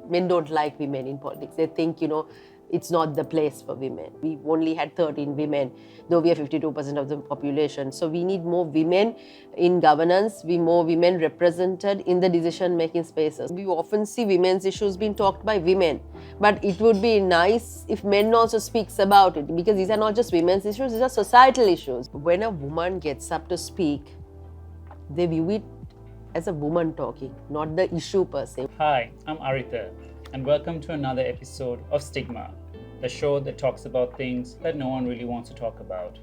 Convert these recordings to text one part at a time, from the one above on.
men don't like women in politics. They think, it's not the place for women. We only had 13 women, though we are 52% of the population. So we need more women in governance, more women represented in the decision-making spaces. We often see women's issues being talked by women, but it would be nice if men also speaks about it, because these are not just women's issues, these are societal issues. When a woman gets up to speak, they view it as a woman talking, not the issue per se. Hi, I'm Aritha, and welcome to another episode of Stigma, the show that talks about things that no one really wants to talk about,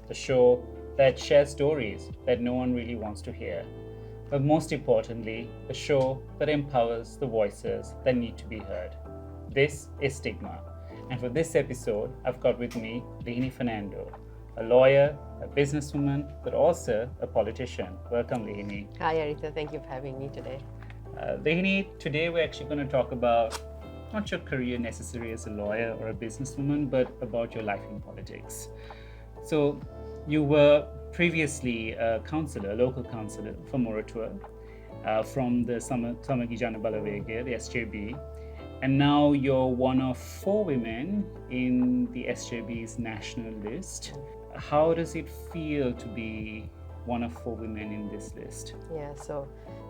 the show that shares stories that no one really wants to hear, but most importantly, the show that empowers the voices that need to be heard. This is Stigma, and for this episode, I've got with me Lihini Fernando, a lawyer, a businesswoman, but also a politician. Welcome, Lihini. Hi, Aritha. Thank you for having me today. Lihini, today we're actually going to talk about not your career necessarily as a lawyer or a businesswoman, but about your life in politics. So you were previously a local councillor for Moratua from the Samagijana Balavege, the SJB, and now you're one of 4 women in the SJB's national list. How does it feel to be one of 4 women in this list? Yeah, so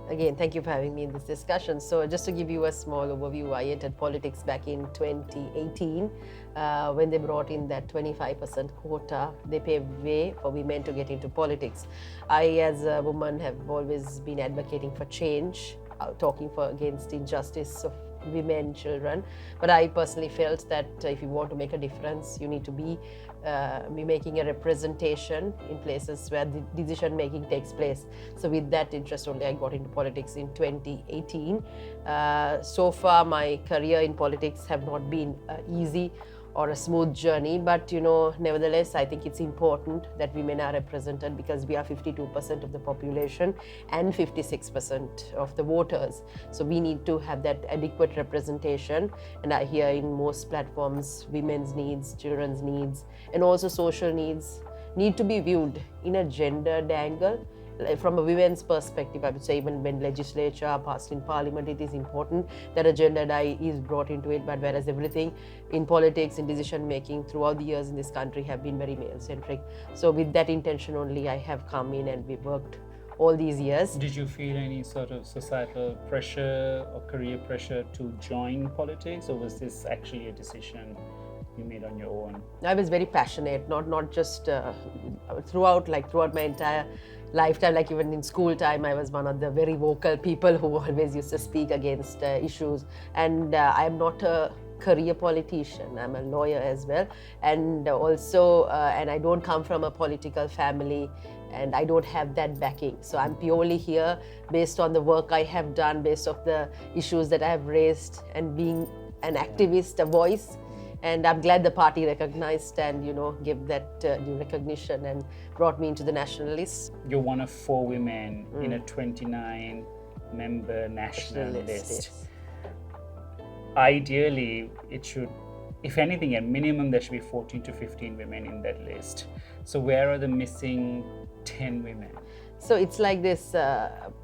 again, thank you for having me in this discussion. So just to give you a small overview, I entered politics back in 2018 when they brought in that 25% quota. They paved way for women to get into politics. I, as a woman, have always been advocating for change, talking against injustice of women, children. But I personally felt that if you want to make a difference, you need to be making a representation in places where the decision making takes place. So with that interest only, I got into politics in 2018. So far, my career in politics have not been easy or a smooth journey, but nevertheless, I think it's important that women are represented, because we are 52% of the population and 56% of the voters. So we need to have that adequate representation. And I hear in most platforms, women's needs, children's needs, and also social needs need to be viewed in a gendered angle. From a women's perspective, I would say even when legislature are passed in parliament, it is important that a gendered eye is brought into it. But whereas everything in politics, in decision making throughout the years in this country have been very male centric. So with that intention only, I have come in and we worked all these years. Did you feel any sort of societal pressure or career pressure to join politics, or was this actually a decision you made on your own? I was very passionate, not just throughout my entire lifetime, like even in school time, I was one of the very vocal people who always used to speak against issues. And I am not a career politician, I'm a lawyer as well. And also, and I don't come from a political family, and I don't have that backing. So I'm purely here based on the work I have done, based on the issues that I have raised, and being an activist, a voice. And I'm glad the party recognized and, gave that due recognition and brought me into the national list. You're one of 4 women in a 29-member national list. Yes. Ideally, it should, if anything, at minimum, there should be 14 to 15 women in that list. So where are the missing 10 women? So it's like this,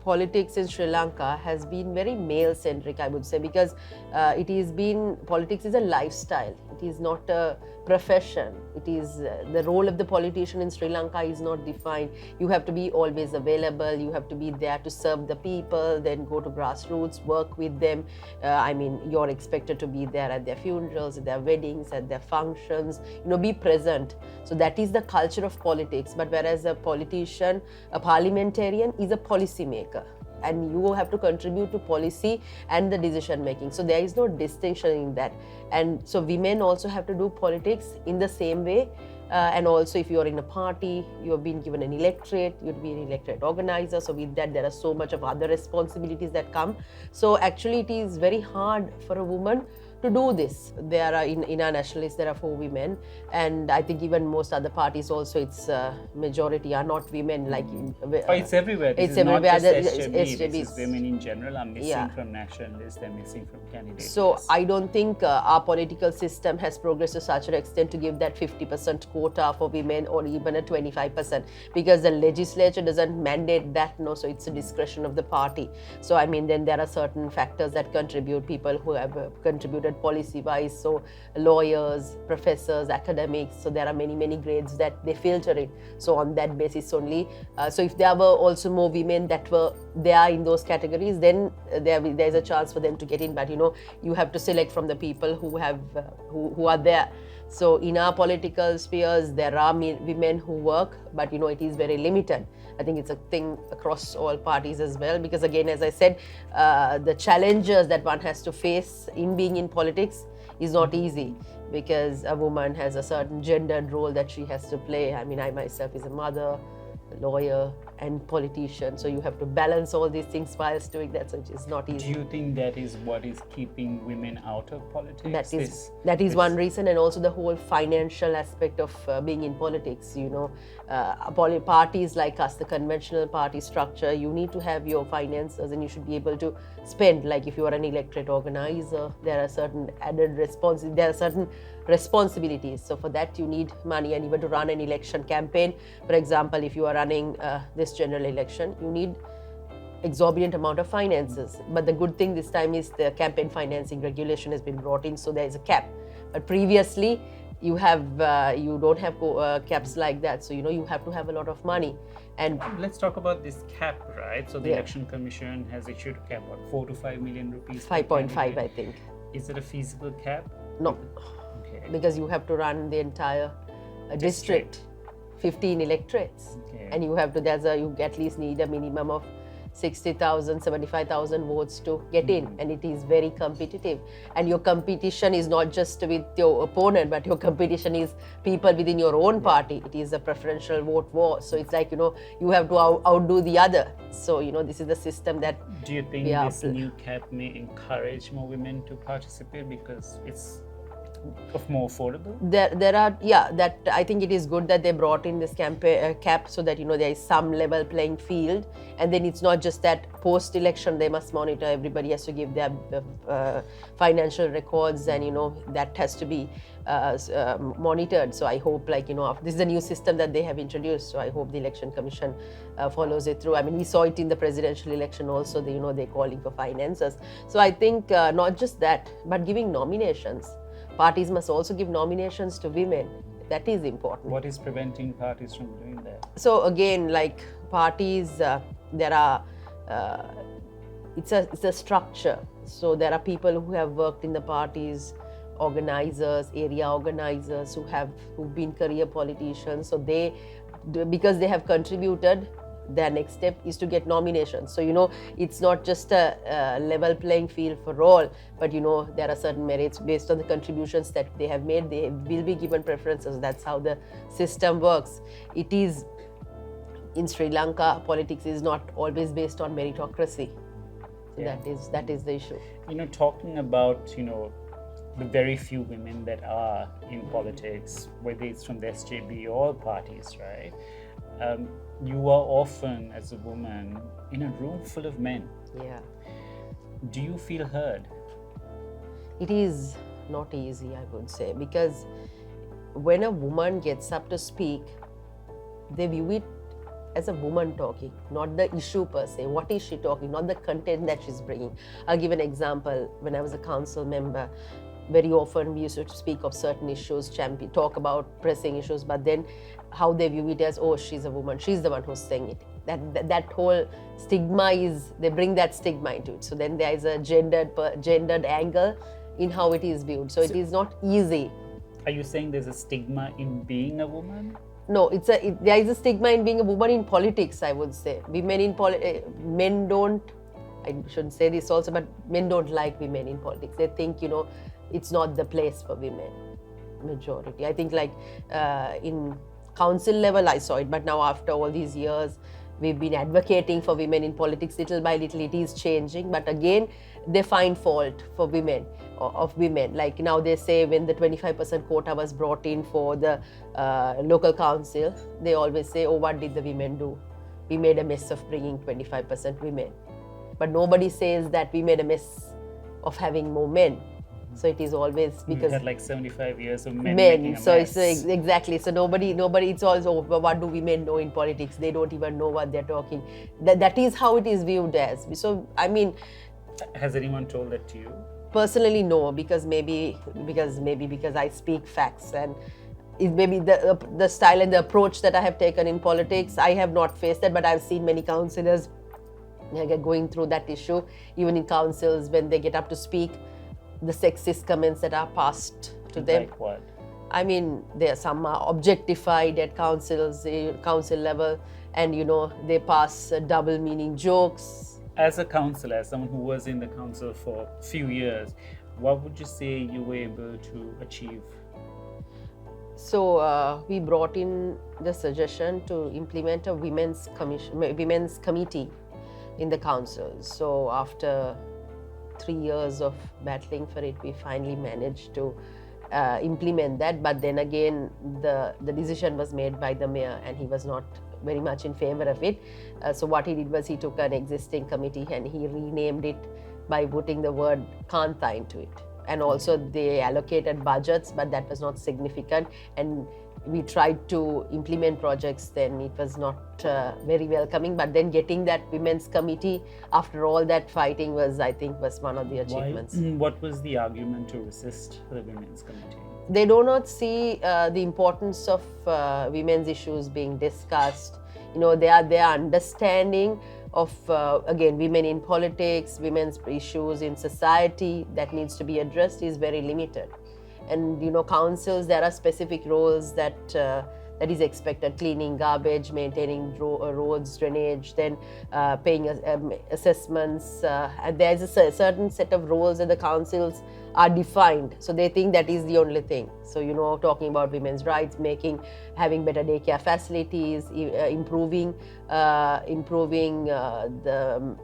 politics in Sri Lanka has been very male-centric, I would say, because politics is a lifestyle. It is not a profession. It is, the role of the politician in Sri Lanka is not defined. You have to be always available. You have to be there to serve the people, then go to grassroots, work with them. You're expected to be there at their funerals, at their weddings, at their functions, be present. So that is the culture of politics. But whereas a politician, a parliamentarian is a policy maker, and you have to contribute to policy and the decision making. So there is no distinction in that. And so women also have to do politics in the same way. And also, if you are in a party, you have been given an electorate, you have to be an electorate organizer. So with that, there are so much of other responsibilities that come. So actually, it is very hard for a woman to do this. There are in our nationalists there are 4 women, and I think even most other parties also it's majority are not women. Like it's everywhere. This it's is not everywhere. just SJB. This SJBs. is women in general are missing Yeah. from nationalists. They're missing from candidates. So I don't think our political system has progressed to such an extent to give that 50% quota for women or even a 25%, because the legislature doesn't mandate that, no. So it's a discretion of the party. So I mean, then there are certain factors that contribute, people who have contributed policy wise, so lawyers, professors, academics, so there are many grades that they filter in. So on that basis only, so if there were also more women that were there in those categories, then there's a chance for them to get in. But you have to select from the people who have who are there. So in our political spheres there are women who work, but it is very limited. I think it's a thing across all parties as well, because again, as I said, the challenges that one has to face in being in politics is not easy, because a woman has a certain gendered role that she has to play. I mean, I myself is a mother, a lawyer and politician, so you have to balance all these things whilst doing that, so it is not easy. Do you think that is what is keeping women out of politics? That is one reason, and also the whole financial aspect of being in politics. Parties like us, the conventional party structure, you need to have your finances and you should be able to spend. Like if you are an electorate organizer, there are certain responsibilities. So for that you need money, and even to run an election campaign, for example, if you are running this general election, you need exorbitant amount of finances. But the good thing this time is the campaign financing regulation has been brought in, so there is a cap. But previously you don't have caps like that, so you have to have a lot of money. And let's talk about this cap, right? So the Election Commission has issued a cap of 4 to 5 million rupees. 5.5, I think. Is it a feasible cap? No. Okay. Because you have to run the entire district, 15 electorates, and you at least need a minimum of 60,000, 75,000 votes to get in, and it is very competitive. And your competition is not just with your opponent, but your competition is people within your own party. It is a preferential vote war, so it's like you have to outdo the other. So this is the system that. Do you think this new cap may encourage more women to participate because it's more affordable? There are that I think it is good that they brought in this cap, so that there is some level playing field, and then it's not just that post-election they must monitor. Everybody has to give their financial records, and that has to be monitored. So I hope this is a new system that they have introduced, so I hope the Election Commission follows it through. I mean, we saw it in the presidential election also. They're calling for finances. So I think not just that, but giving nominations. Parties must also give nominations to women. That is important. What is preventing parties from doing that? So again, like parties, there are. It's a structure. So there are people who have worked in the parties, organizers, area organizers who've been career politicians. So because they have contributed, their next step is to get nominations. So it's not just a level playing field for all, but there are certain merits based on the contributions that they have made. They will be given preferences. That's how the system works. It is in Sri Lanka, politics is not always based on meritocracy. That is the issue. Talking about the very few women that are in politics, whether it's from the SJB or parties, right? You are often, as a woman, in a room full of men. Yeah. Do you feel heard? It is not easy, I would say, because when a woman gets up to speak, they view it as a woman talking, not the issue per se. What is she talking? Not the content that she's bringing. I'll give an example. When I was a council member, very often we used to speak of certain issues, talk about pressing issues, but then how they view it as, oh, she's a woman, she's the one who's saying it. That whole stigma they bring that stigma into it. So then there is a gendered angle in how it is viewed. So it is not easy. Are you saying there's a stigma in being a woman? No, there is a stigma in being a woman in politics, I would say. Men don't, I shouldn't say this also, but men don't like women in politics. They think, it's not the place for women, majority. I think in council level I saw it, but now after all these years, We've been advocating for women in politics little by little. It is changing, but again, they find fault for women, of women. Like now they say when the 25% quota was brought in for the local council, they always say, oh, what did the women do? We made a mess of bringing 25% women. But nobody says that we made a mess of having more men. So it is always because we had like 75 years of men making a so mess. it's exactly, so nobody it's also, what do women know in politics? They don't even know what they're talking. That is how it is viewed as. So I mean, has anyone told that to you? Personally, no, because maybe because I speak facts, and it may be the style and the approach that I have taken in politics. I have not faced that, but I've seen many councillors going through that issue, even in councils when they get up to speak. The sexist comments that are passed to them. Like what? I mean, there some are objectified at council level, and they pass double meaning jokes. As a councillor, as someone who was in the council for a few years, what would you say you were able to achieve? So we brought in the suggestion to implement a women's committee in the council. So after 3 years of battling for it, we finally managed to implement that. But then again, the decision was made by the mayor, and he was not very much in favor of it. So what he did was he took an existing committee and he renamed it by putting the word Kanta into it. And also they allocated budgets, but that was not significant. And we tried to implement projects, then it was not very welcoming. But then getting that women's committee after all that fighting was, I think, was one of the achievements. What was the argument to resist the women's committee? They do not see the importance of women's issues being discussed. Their understanding of again, women in politics, women's issues in society that needs to be addressed is very limited. And councils, there are specific roles that is expected: cleaning garbage, maintaining roads, drainage, then paying assessments. And there's a certain set of roles that the councils are defined. So they think that is the only thing. So talking about women's rights, having better daycare facilities, improving the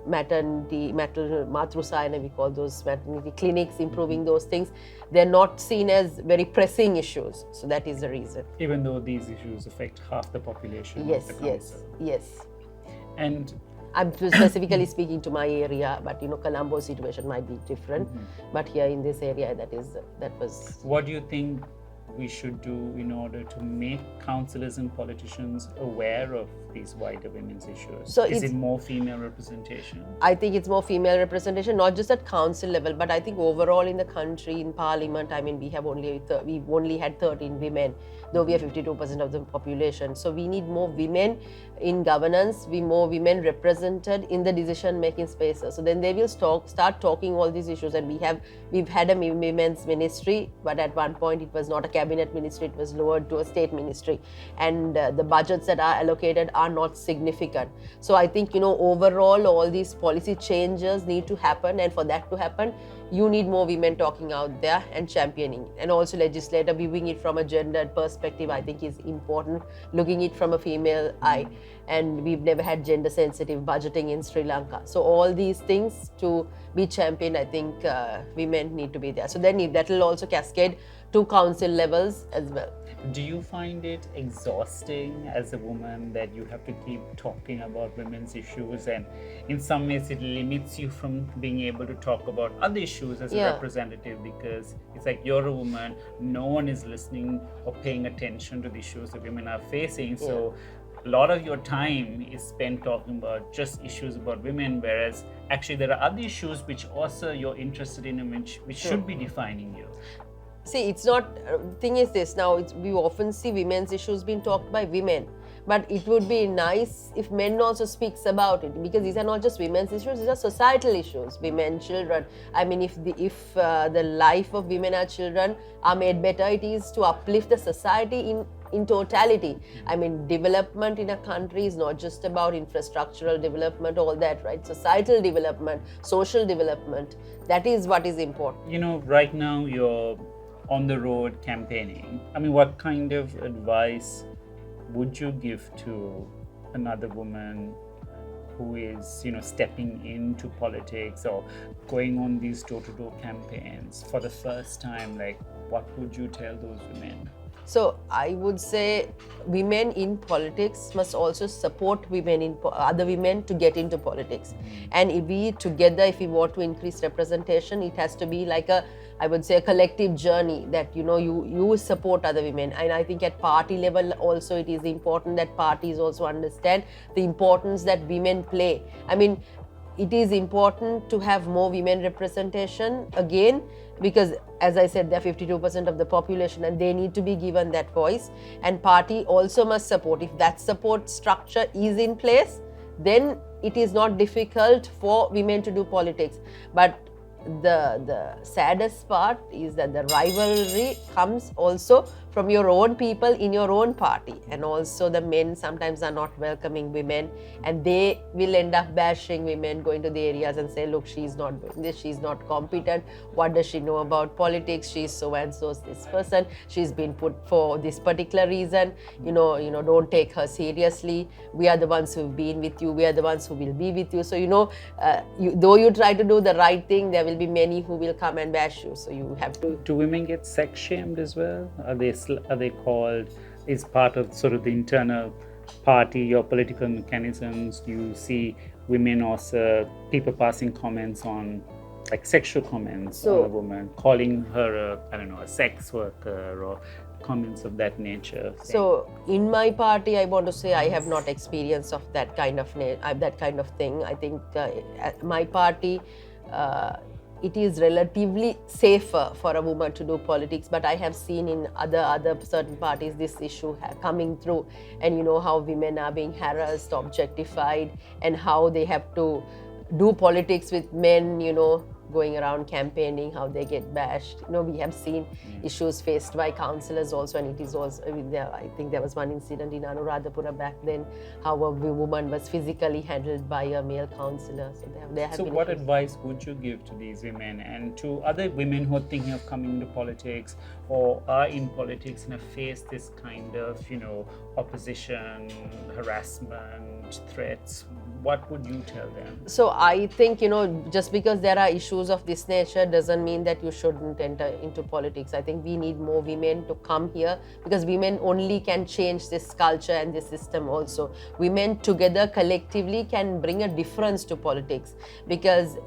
maternity, matrusayana, we call those maternity clinics, improving those things. They're not seen as very pressing issues. So that is the reason. Even though these issues affect half the population Yes, of the council. yes. And I'm specifically speaking to my area, but Colombo's situation might be different. But here in this area, that was. What do you think we should do in order to make councillors and politicians aware of these wider women's issues? So is it more female representation? I think it's more female representation, not just at council level, but I think overall in the country, in parliament. I mean, we've only had 13 women, though we are 52% of the population. So we need more women in governance, more women represented in the decision-making spaces. So then they will start talking all these issues. And we've had a women's ministry, but at one point it was not a cabinet ministry; it was lowered to a state ministry. And the budgets that are allocated are not significant. So I think overall all these policy changes need to happen, and for that to happen, you need more women talking out there and championing. And also legislator viewing it from a gendered perspective, I think, is important, looking it from a female eye. And we've never had gender sensitive budgeting in Sri Lanka. So all these things to be championed, I think women need to be there. So then that will also cascade to council levels as well. Do you find it exhausting as a woman that you have to keep talking about women's issues, and in some ways it limits you from being able to talk about other issues as a representative, because it's like you're a woman, no one is listening or paying attention to the issues that women are facing. So a lot of your time is spent talking about just issues about women, whereas actually there are other issues which also you're interested in and which should be defining you. See, it's not, thing is this, now we often see women's issues being talked by women, but it would be nice if men also speaks about it, because these are not just women's issues, these are societal issues. Women, children, I mean, if the life of women and children are made better, it is to uplift the society in totality. I mean, development in a country is not just about infrastructural development, all that, right? Societal development, social development, that is what is important. Right now you're on the road campaigning. I mean, what kind of advice would you give to another woman who is, stepping into politics or going on these door-to-door campaigns for the first time, like, what would you tell those women? So I would say women in politics must also support women in other women to get into politics. And if we together, if we want to increase representation, it has to be like I would say a collective journey that you support other women. And I think at party level also it is important that parties also understand the importance that women play. I mean, it is important to have more women representation again, because as I said, they're 52% of the population and they need to be given that voice. And party also must support. If that support structure is in place, then it is not difficult for women to do politics. But the saddest part is that the rivalry comes also from your own people in your own party, and also the men sometimes are not welcoming women and they will end up bashing women, going to the areas and say, look, she's not doing this, she's not competent, what does she know about politics, she's so and so's this person, she's been put for this particular reason, don't take her seriously, we are the ones who've been with you, we are the ones who will be with you. So though you try to do the right thing, there will be many who will come and bash you, so you have to. Do women get sex shamed as well? Are they called, is part of sort of the internal party or political mechanisms? Do you see women also, people passing comments on, like sexual comments on a woman, calling her a sex worker or comments of that nature? So in my party, I want to say I have not experience of that kind of thing. I think at my party, it is relatively safer for a woman to do politics, but I have seen in other certain parties this issue coming through, and how women are being harassed, objectified, and how they have to do politics with men, going around campaigning, how they get bashed. We have seen issues faced by councillors also, and it is also, I think there was one incident in Anuradhapura back then, how a woman was physically handled by a male councillor. So what advice would you give to these women and to other women who are thinking of coming into politics or are in politics and have faced this kind of, opposition, harassment, threats? What would you tell them? So I think, just because there are issues of this nature doesn't mean that you shouldn't enter into politics. I think we need more women to come here, because women only can change this culture and this system also. Women together collectively can bring a difference to politics, because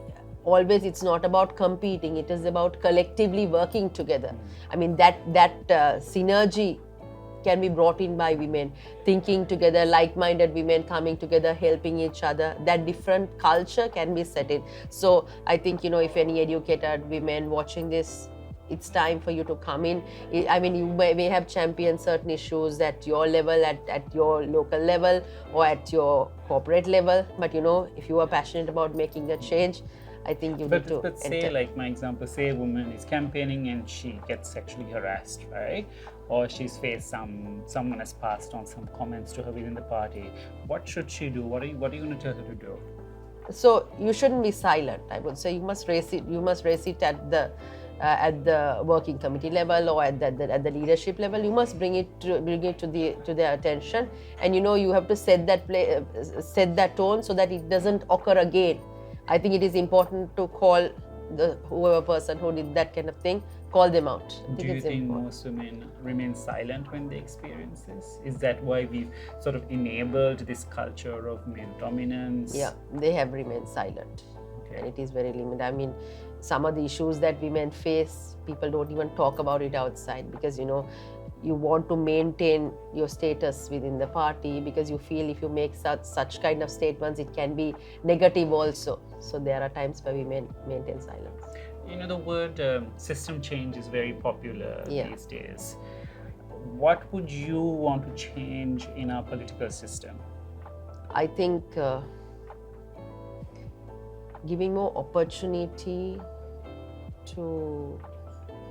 always it's not about competing, it is about collectively working together. I mean, that synergy can be brought in by women, thinking together, like-minded women coming together, helping each other. That different culture can be set in. So I think, if any educated women watching this, it's time for you to come in. I mean, you may have championed certain issues at your level, at your local level, or at your corporate level. But, if you are passionate about making a change, I think you need to But say, enter. like my example, say a woman is campaigning and she gets sexually harassed, right? Or she's faced someone has passed on some comments to her within the party. What should she do? What are you going to tell her to do? So you shouldn't be silent. I would say you must raise it. You must raise it at the working committee level or at the leadership level. You must bring it to their attention, and you have to set that tone so that it doesn't occur again. I think it is important to call whoever person who did that kind of thing, call them out. Do you think most women remain silent when they experience this? Is that why we've sort of enabled this culture of male dominance? Yeah, they have remained silent. And it is very limited. I mean, some of the issues that women face, people don't even talk about it outside, because you want to maintain your status within the party, because you feel if you make such kind of statements, it can be negative also. So there are times where women maintain silence. The word system change is very popular these days. What would you want to change in our political system? I think giving more opportunity to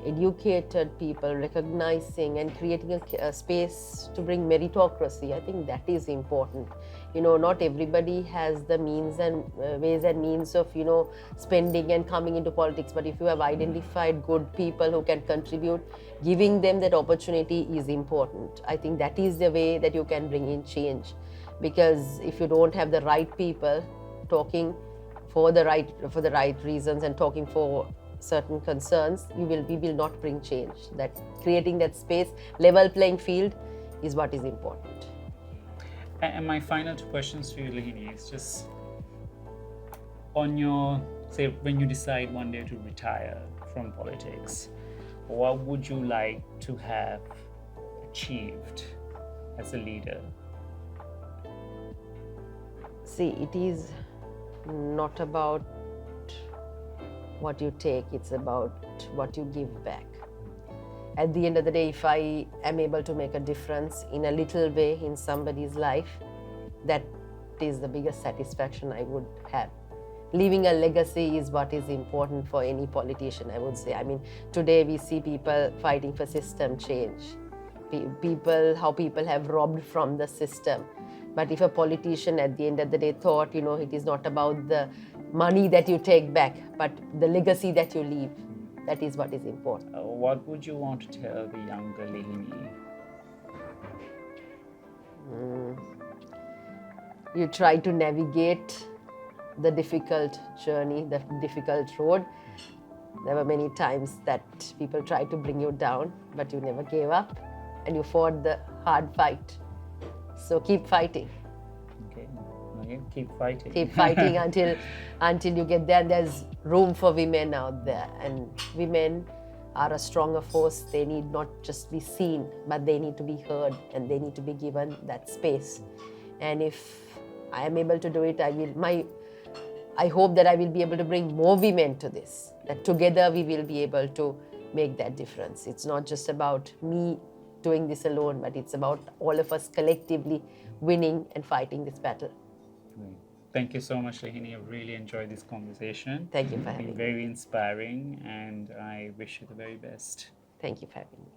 educated people, recognizing and creating a space to bring meritocracy. I think that is important. Not everybody has the means and ways and means of, spending and coming into politics. But if you have identified good people who can contribute, giving them that opportunity is important. I think that is the way that you can bring in change. because if you don't have the right people talking for the right reasons and talking for certain concerns, we will not bring change. That creating that space, level playing field, is what is important. And my final two questions to you, Lihini, is just on your, say, when you decide one day to retire from politics, what would you like to have achieved as a leader? See, it is not about what you take, it's about what you give back. At the end of the day, if I am able to make a difference in a little way in somebody's life, that is the biggest satisfaction I would have. Leaving a legacy is what is important for any politician, I would say. I mean, today we see people fighting for system change. How people have robbed from the system. But if a politician at the end of the day thought, it is not about the money that you take back, but the legacy that you leave, that is what is important. What would you want to tell the younger Lihini? You try to navigate the difficult journey, the difficult road. There were many times that people tried to bring you down, but you never gave up and you fought the hard fight. So keep fighting. Okay, keep fighting. Keep fighting until you get there. There's room for women out there, and women are a stronger force. They need not just be seen, but they need to be heard, and they need to be given that space. And if I am able to do it, I hope that I will be able to bring more women to this, that together we will be able to make that difference. It's not just about me doing this alone, but it's about all of us collectively winning and fighting this battle. Thank you so much, Lihini. I really enjoyed this conversation. Thank you for It's having been me. very inspiring, and I wish you the very best. Thank you for having me.